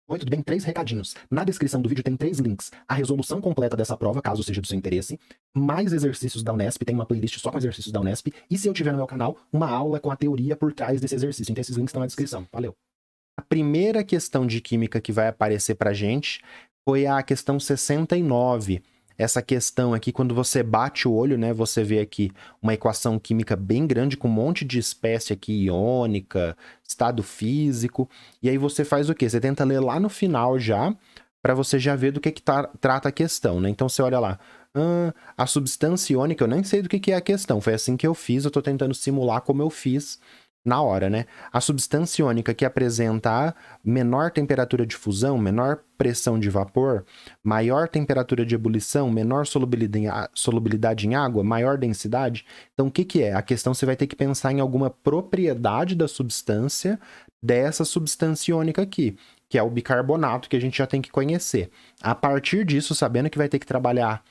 Oi, tudo bem? 3 recadinhos. Na descrição do vídeo tem 3 links. A resolução completa dessa prova, caso seja do seu interesse, mais exercícios da Unesp, tem uma playlist só com exercícios da Unesp, e se eu tiver no meu canal, uma aula com a teoria por trás desse exercício. Então esses links estão na descrição. Valeu! A primeira questão de química que vai aparecer pra gente foi a questão 69. Essa questão aqui, quando você bate o olho, né, você vê aqui uma equação química bem grande com um monte de espécie aqui iônica, estado físico, e aí você faz o quê? Você tenta ler lá no final já, para você já ver do que trata a questão, né? Então você olha lá, a substância iônica, eu nem sei do que é a questão, foi assim que eu fiz, eu tô tentando simular como eu fiz na hora, né? A substância iônica que apresenta menor temperatura de fusão, menor pressão de vapor, maior temperatura de ebulição, menor solubilidade em água, maior densidade. Então, o que é? A questão você vai ter que pensar em alguma propriedade da substância dessa substância iônica aqui, que é o bicarbonato, que a gente já tem que conhecer. A partir disso, sabendo que vai ter que trabalhar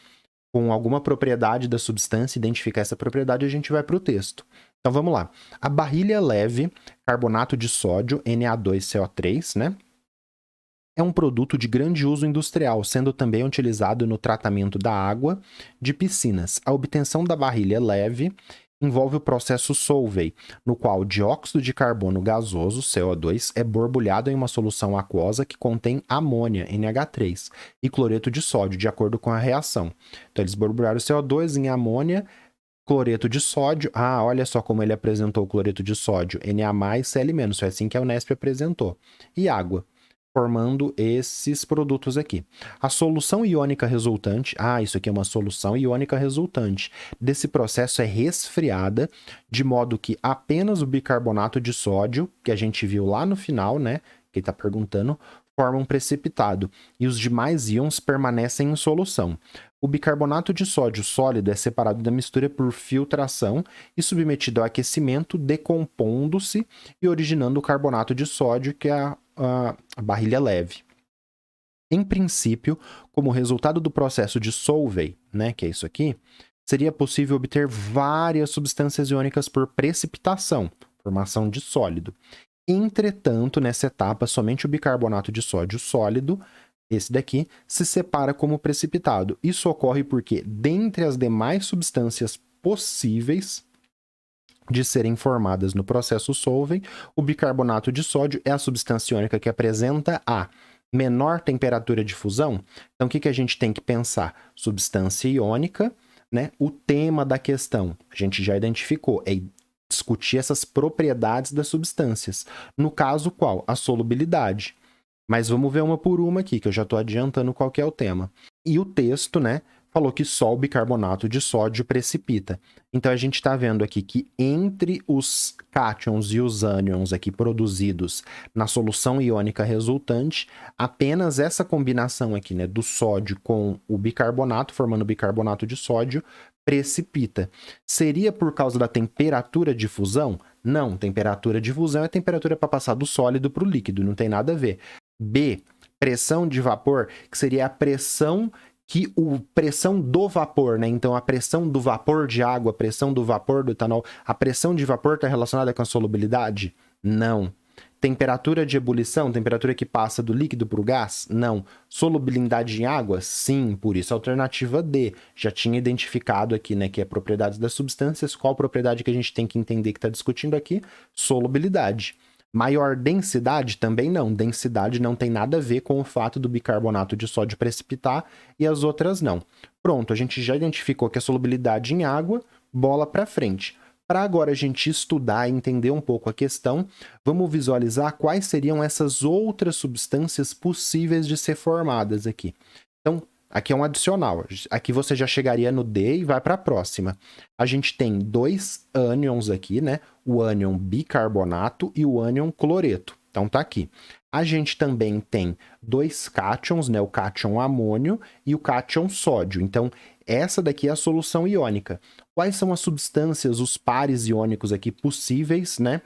com alguma propriedade da substância, identificar essa propriedade, a gente vai para o texto. Então vamos lá. A barrilha leve, carbonato de sódio, Na2CO3, né? É um produto de grande uso industrial, sendo também utilizado no tratamento da água de piscinas. A obtenção da barrilha leve envolve o processo Solvay, no qual o dióxido de carbono gasoso, CO2, é borbulhado em uma solução aquosa que contém amônia, NH3, e cloreto de sódio, de acordo com a reação. Então eles borbulharam o CO2 em amônia, cloreto de sódio. Ah, olha só como ele apresentou o cloreto de sódio. Na+, Cl-. Foi assim que a Unesp apresentou. E água, formando esses produtos aqui. A solução iônica resultante, isso aqui é uma solução iônica resultante, desse processo é resfriada, de modo que apenas o bicarbonato de sódio, que a gente viu lá no final, né, que ele está perguntando, forma um precipitado, e os demais íons permanecem em solução. O bicarbonato de sódio sólido é separado da mistura por filtração e submetido ao aquecimento, decompondo-se e originando o carbonato de sódio, que é a barrilha leve. Em princípio, como resultado do processo de Solvay, né, que é isso aqui, seria possível obter várias substâncias iônicas por precipitação, formação de sólido. Entretanto, nessa etapa, somente o bicarbonato de sódio sólido, esse daqui, se separa como precipitado. Isso ocorre porque, dentre as demais substâncias possíveis de serem formadas no processo Solvay, o bicarbonato de sódio é a substância iônica que apresenta a menor temperatura de fusão. Então, o que a gente tem que pensar? Substância iônica, né? O tema da questão, a gente já identificou, é discutir essas propriedades das substâncias. No caso, qual? A solubilidade. Mas vamos ver uma por uma aqui, que eu já estou adiantando qual que é o tema. E o texto, né, falou que só o bicarbonato de sódio precipita. Então a gente está vendo aqui que entre os cátions e os ânions aqui produzidos na solução iônica resultante, apenas essa combinação aqui, né, do sódio com o bicarbonato, formando bicarbonato de sódio, precipita. Seria por causa da temperatura de fusão? Não, temperatura de fusão é a temperatura para passar do sólido para o líquido, não tem nada a ver. B, pressão de vapor, que seria a pressão pressão do vapor, né? Então, a pressão do vapor de água, a pressão do vapor do etanol, a pressão de vapor está relacionada com a solubilidade? Não. Temperatura de ebulição, temperatura que passa do líquido para o gás? Não. Solubilidade em água? Sim, por isso a alternativa D. Já tinha identificado aqui, né, que é propriedades das substâncias. Qual propriedade que a gente tem que entender que está discutindo aqui? Solubilidade. Maior densidade? Também não. Densidade não tem nada a ver com o fato do bicarbonato de sódio precipitar e as outras não. Pronto, a gente já identificou que a solubilidade em água, bola para frente. Para agora a gente estudar e entender um pouco a questão, vamos visualizar quais seriam essas outras substâncias possíveis de ser formadas aqui. Então, aqui é um adicional. Aqui você já chegaria no D e vai para a próxima. A gente tem 2 ânions aqui, né? O ânion bicarbonato e o ânion cloreto. Então tá aqui. A gente também tem 2 cátions, né? O cátion amônio e o cátion sódio. Então, essa daqui é a solução iônica. Quais são as substâncias, os pares iônicos aqui possíveis, né,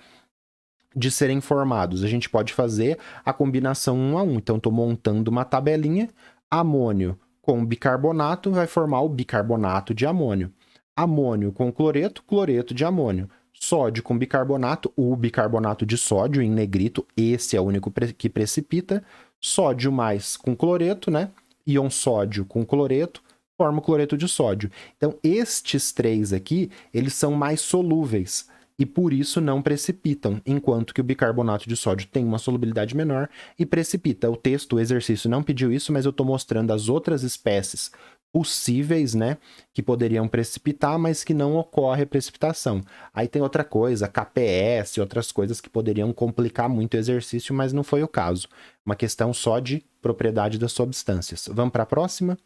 de serem formados? A gente pode fazer a combinação 1 a 1. Então, estou montando uma tabelinha. Amônio com bicarbonato vai formar o bicarbonato de amônio. Amônio com cloreto, cloreto de amônio. Sódio com bicarbonato, o bicarbonato de sódio em negrito, esse é o único que precipita. Sódio mais com cloreto, né? Íon sódio com cloreto, forma o cloreto de sódio. Então, estes três aqui, eles são mais solúveis e por isso não precipitam, enquanto que o bicarbonato de sódio tem uma solubilidade menor e precipita. O texto, o exercício não pediu isso, mas eu estou mostrando as outras espécies possíveis, né, que poderiam precipitar, mas que não ocorre a precipitação. Aí tem outra coisa, KPS, outras coisas que poderiam complicar muito o exercício, mas não foi o caso. Uma questão só de propriedade das substâncias. Vamos para a próxima?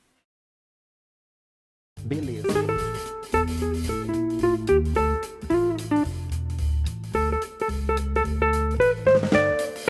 Beleza.